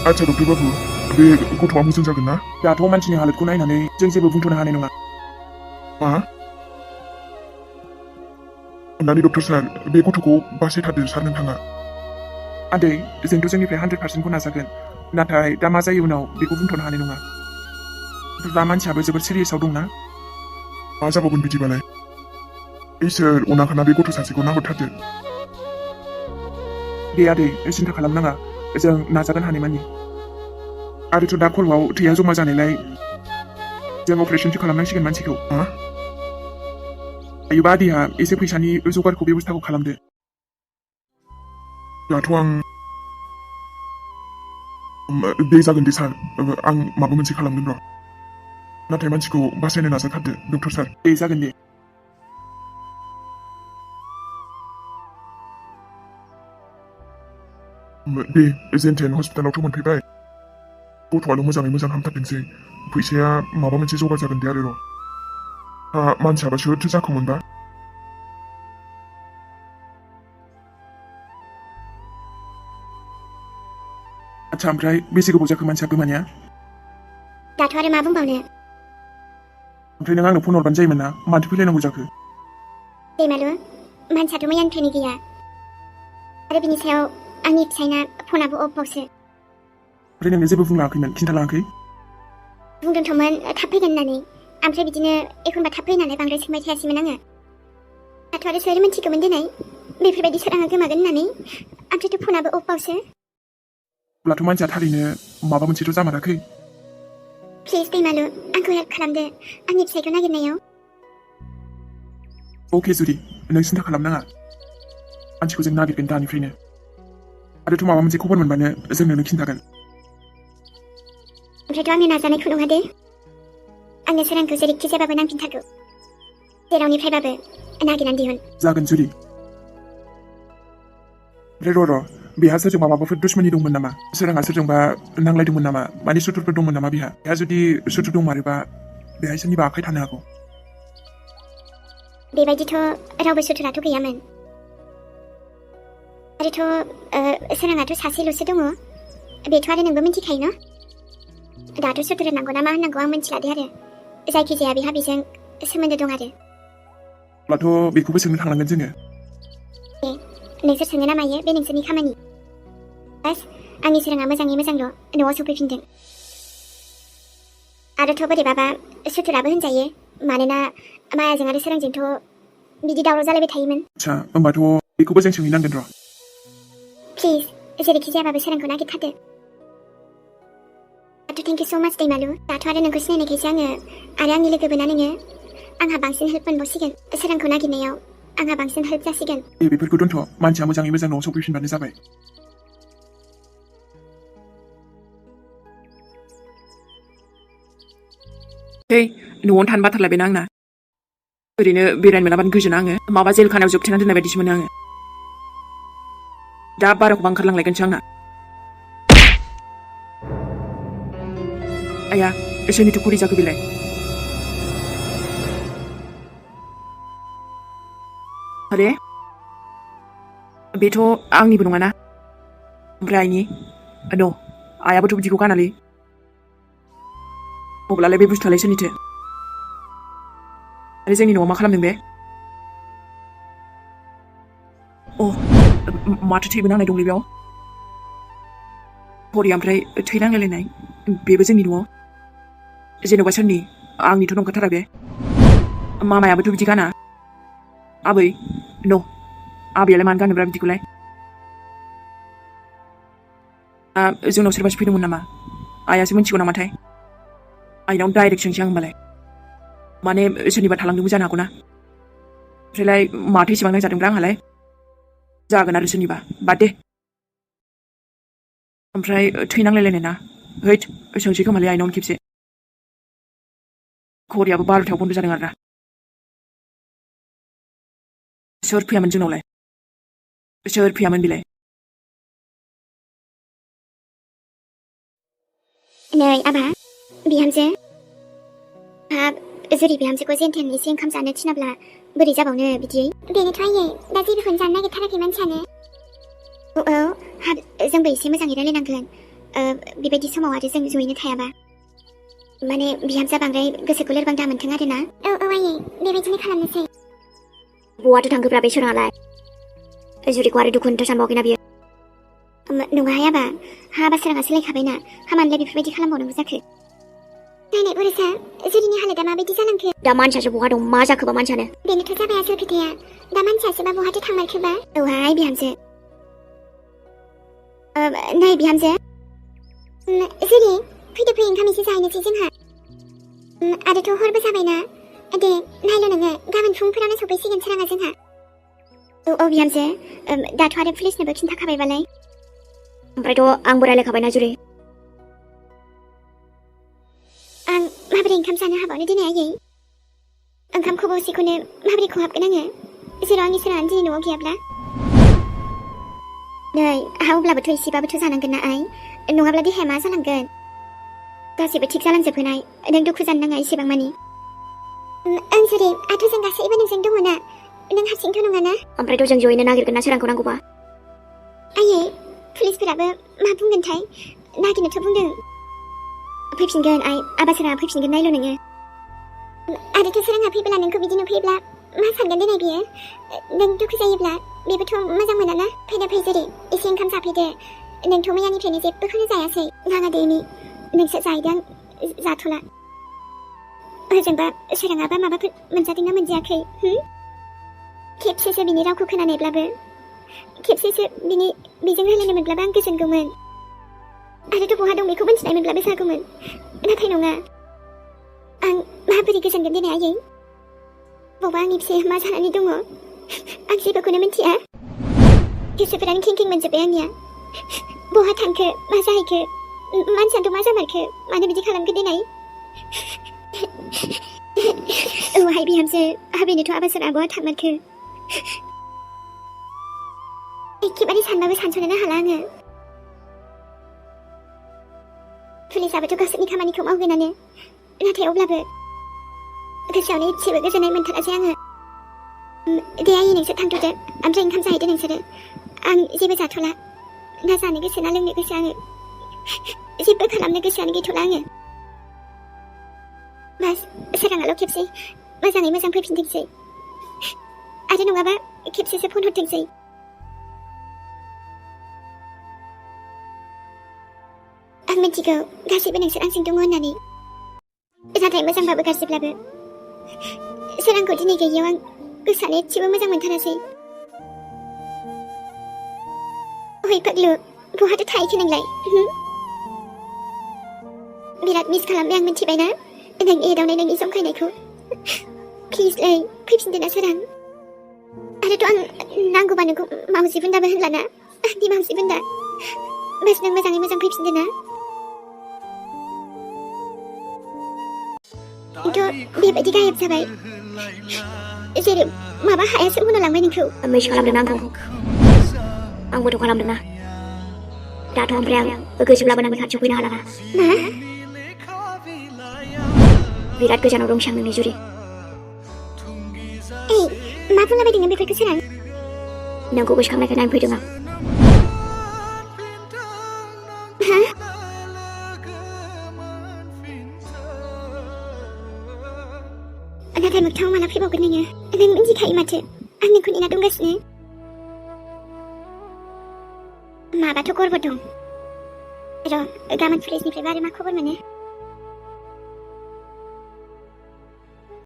आच्छा डक्टर बाबु बे गथ'आ मोजां जागोन ना? दाथ' मानसिनि हालोदखौ नायनानै जों जेबो बुंथ'नो हानाय नङा। मा? अन्नानै डक्टर सार बे गथ'खौ बासायथारदो सार नोंथाङा। आदै जोंथ' जोंनिफ्राय 100%खौ नाजागोन, नाथाय दा मा जायो उनाव बेखौ बुंथ'नो हानाय नङा। दा मानसियाबो जोबोद सिरियासआव दंना। मा जाबावगोन बिदिबालाय? इसोर अनाखाना बे गथ' सासेखौ नाहरथारदो। दे आदै सिन्था खालामनाङा, जों नाजागोन हानायमानि। आरोथ' दा खर'आव थैया जमा जानायलाय जों अपारेसनसो खालामनांसिगोन मानसिखौ। मा? हायोबा आदैया एसे फैसानि जगारखौ बेबस्थाखौ खालामदो। दाथ' आं दे जागोन दे सार, आं माबा मोनसे खालामगोन र'। नाथाय मानसिखौ बासायनो नाजाथारदो डक्टर सार। दे जागोन दे। दे जेनथेन हस्पिटालावथ' मोनफैबाय, गथ'आल' मोजाङै मोजां हामथारथोंसै। फैसाया माबा मोनसे जगार जागोन दे आरो र'। मानसियाबा सोरथो जाखोमोनबा? आच्छा ओमफ्राय बेसे गोबाव जाखो मानसिया गोमानाया? दाथ' आरो मा बुंबावनो। ओमफ्राय नों आंनो फन हरबानो जायोमोन ना, माथो फैलायनांगौ जाखो? दैमालु मानसियाथ' मैयानिफ्रायनो गैया, आरो बिनि सायाव आंनि फिसायना फनाबो अफबावसो। ओमफ्राय नोंनो जेबो बुंलाङाखैमोन, खिन्थालाङाखै? बुंदोंथ'मोन थाब फैगोन होननानै, ओमफ्राय बिदिनो एखनबा थाब फैनानै बांद्राय सोंबाय थायासैमोन आङो। दाथ' आरो सोर मिन्थिगौमोन दिनै बेफोरबायदि सोराङा गोमागोन होननानै, ओमफ्रायथ' फनाबो अफबावसो। अब्लाथ' मानसिया थारैनो माबा मोनसेथ' जामाराखै? प्लिज दैमालु आंखौ हेल्प खालामदो आंनि फिसायखौ नागिरनायाव। अके जुदि नों सिन्था खालामनाङा, मानसिखौ जों नागिरगोन दानिफ्रायनो। आरोथ' माबा मोनसे खबर मोनबानो जों नोंनो खिन्थागोन। ओमफ्रायथ' आंनि नाजानायखौ नङा दे, आंनो सोरांखौ जेरैखि जाबाबो नांफिनथारगौ, जेरावनिफ्रायबाबो नागिरनानै दिहुन। जागोन जुदि। ओमफ्राय र' बेहा सोरजोंबा माबाफोर दुश्मनी दंमोन नामा? सोराङा सोरजोंबा नांलायदोंमोन नामा? माने सुथुरफोर दंमोन नामा बेहा जुदि सुथुर दंमारोबा बेहाय सोरनिबा आखाइ थानो हागौ। बेबायदिथ' रावबो सुथुराथ' गैयामोन। आरोथ' सोराङाथ' सासेल'सो दङ, बेथ' आरो नोंबो मिन्थिखायो न'? दाथ' सुथुर होननांगौ ना मा होननांगौ आं मिन्थिलादे आरो, जायखिजाया बेहा बेजों सोमोन्दो दं आरो। अब्लाथ' बेखौबो सोंनो थांनांगोन जोङो। नोंसोर सोङो ना मायो बे नोंसोरनि खामानि। बास आंनि सोराङा मोजाङै मोजांल' न'आव सफैफिनदों। आरोथ' बोरैबाबा सुथुराबो होनजायो, मानोना मायाजों आरो सोरांजोंथ' बिदि दावराव जालायबाय थायोमोन। आच्छा होमबाथ' बेखौबो जों सोंहैनांगोन र'। प्लिज जेरैखि जायाबाबो सोरांखौ नागिरथारदो। दाथ' थेंक इउ स' माच दैमालु, दाथ' आरो नोंखौ सिनायनायखायसो आङो आरो आंनि लोगोबो ना नोङो, आंहा बांसिन हेल्प मोनबावसिगोन सोरांखौ नागिरनायाव, आंहा बांसिन हेल्प जासिगोन। बेफोरखौ दोनथ', मानसिया मोजाङै मोजां न'आव सफैफिनबानो जाबाय। है न'आवनो थानो बाथारलायबायना आंना, ओरैनो बेरायनो मोनाबानो गोजोना आङो, माबा जेल खानायाव जोबथेना दोननाय बायदिसो मोनो आङो। दा बाराखौबा ओंखारलांलायगोनसो आंना। आया सोरनिथो खरि जाखो बेलाय? आरे बेथ' आंनिबो नङाना, ओमफ्राय आइनि? न' आइयाबोथ' बिदिखौ गानालै। अब्लालाय बे बुस्थुआलाय सोरनिथो? आरो जोंनि न'आव मा खालामदों बे? माथो थैबो नांनाय दंलै बेयाव? हरि ओमफ्राय थै नांलायलायनाय, बेबो जोंनि न'आव? जेन'बा सोरनि? आंनिथ' नंखाथारा बे। मामायाबोथ' बिदि गाना। आबै? न' आबैयालाय मानो गानोब्रा बिदिखौलाय? जोंनाव सोरबासो फैदोंमोन नामा? आइयासो मिन्थिगौ नामाथाय? आइनाव डाइरेक्ट सोंसै आं होमबालाय, माने सोरनिबा थालांदोंबो जानो हागौना। ओमफ्रायलाय माथो एसेबां नांजादोंब्रा आंहालाय? जागोन आरो सोरनिबा, बाद दे। ओमफ्राय थै नांलायलायनाय ना? हैद सोंसै खोमालै आइनावनो खेबसे। घरियाबो 12थायाव बन्द' जादों आरोना। सोर फैयामोन जोंनावलाय? सोर फैयामोन बेलाय? नै आबा बिहामजो, हाब जुदि बिहामजोखौ जेनथेन एसे ओंखाम जानो थिनाब्ला बोरै जाबावनो बिदियै? बेनोथ' आयै दा जेबोखौनो जानो नागिरथाराखै मानसियानो। हाब जोंबो एसे मोजाङै रायलायनांगोन बेबायदि समाव आरो जों जयैनो थायाबा माने बिहामजोआ बांद्राय गोसोखौ लोरबां दा मोनथों आरो ना आयै बेबायदिनो खालामनोसै बहाथो थांखोब्रा बे सोराङालाय जुरिखौ आरो दुखु होनथ' सानबावाखैना बियो नङाहाय आबा हाबा सोराङा सोलायखाबायना हामानोलाय बेफोरबायदि खालामबावनांगौ जाखो नायनाय बरसा जुरिनि हालोदा माबायदि जालांखो दा मानसियासो बहा दं मा जाखोबा मानसियानो बेनोथ' जाबाय आसल खोथाया दा मानसियासोबा बहाथो थांमारखोबा औहाय बिहामजो नै बिहामजो जुरि फैदो फै ओंखाम एसे जाहैनोसै जोंहा आरोथ' हरबो जाबायना दे नायल' नोङो गाबोन फुंफोरावनो सफैसिगोन सोराङा जोंहा औ बिहामजो दाथ' आरो पुलिसनोबो खिन्थाखाबायबालाय ओमफ्रायथ' आंबो रायलायखाबायना जुरि आं माबोरै ओंखाम जानो हाबावनो दिनै आयै ओंखाम खब'सेखौनो माबोरै खहाबगोन आङो जेराव आंनि सोराङानो दिनै न'आव गैयाब्ला नै अब्लाबोथ' एसेबाबोथ' जानांगोन ना आइ नङाब्ला देहाया मा जालांगोन गासैबो थिग जालांजोबगोन आइ नों दुखु जानो नाङा एसेबां मानि ओं जुरि आथ' जों गासैबो नोंजों दङ ना नों हारसिंथ' नङाना ओमफ्रायथ' जों जयैनो नागिरगोन ना सोरांखौ नांगौबा आयै पुलिसफोराबो मा बुंगोनथाय नागिरनोथ' बुंदों फैफिनगोन आइ आबा सोराङा फैफिनगोन नायल' नोङो आरोथ' सोराङा फैब्ला नोंखौ बिदि नुफैब्ला मा सानगोन देनाय बियो नों दुखु जायोब्ला बेबोथ' मोजां मोनाना फैदो फै जेरै एसे ओंखाम जाफैदो नोंथ' मैयानिफ्रायनो जेबोखौनो जायासै नाङा दैनि नोंसो जाहैदों जाथ'ला ओजोंबा सोराङाबा माबाफोर मोनजादोंना मोनजायाखै खेबसेसो बिनि रावखौ खोनानायब्लाबो खेबसेसो बेजों रायलायनो मोनब्लाबो आं गोजोनगौमोन आरोथ' बहा दं बेखौ मिन्थिनाय मोनब्लाबो जागौमोन नाथाय नङा आं माबोरै गोजोनगोन दिनै आयै बबा आंनि फिसाया मा जानानै दङ आं जेबोखौनो मिन्थिया गोसोफोरानो खें खें मोनजोब्बाय आंनिया बहा थांखो मा जाहैखो मानसियानोथ' मा जामारखो मानो बिदि खालामखो दिनै औहाय बिहामजो बेनोथ' आबा सोराङा बहा थांमारखो एखेबारे सानबाबो सानस'नोनो हाला आङो पुलिसाबोथ' गावसोरनि खामानिखौ मावगोनानो नाथाय अब्लाबो गोसोआवनो एसेबो गोजोननाय मोनथारासै आङो दे आयै नोंसोर थांथ'दो ओमफ्राय ओंखाम जाहैदो नोंसोरो आं जेबो जाथ'ला ना जानो गोसो ना लोंनो गोसो आङो जेबो खालामनो गोसोआनो गैथ'ला आङो बास सोराङाल' खेबसे मोजाङै मोजां फैफिनथोंसै आरो नङाबा खेबसेसो फन हरथोंसै आं मिथिगौ गासैबो नोंसोर आंजों दङ होननानै नाथाय मोजांबाबो गाज्रिब्लाबो सोरांखौ दिनै गैयैयाव आं गोसोआनो एसेबो मोजां मोनथारासै ओइ पाग्लु बहाथो थाहैखो नोंलाय बिराद मिस खालामबाय आं मिथिबायना नोंनि एदावनाय नोंनि जंखायनायखौ प्लिजलै फैफिनदो ना सोरां आरोथ' आं नांगौबा नोंखौ मावजि बुन्दाबो होनलाना आंनि मावजि बुन्दा बास नों मोजाङै मोजां फैफिनदो ना बेबायदि गायब जाबाय जेरै माबा हायासो उनाव लांबाय नोंखौ मैस खालामदों आंखौ आंबोथ' खालामदोंना दाथ' ओमफ्राय आं गोसोब्लाबो नोंनि खाथियाव फैनो हाला मा बिराद गोजानाव दंसै आं नोंनि जुरि मा बुंलाबायदों नों बेफोरखौ सोरां नोंखौ गोसोखांनायखाय नायनो फैदों आं नाथाय मोगथाङाव माला फैबावगोन नोङो नों मिन्थिखायो माथो आं नोंखौ नेना दंगासिनो माबाथ' गरबद दं र' गाबोन पुलिसनिफ्रायबो आरो मा खबर मोनो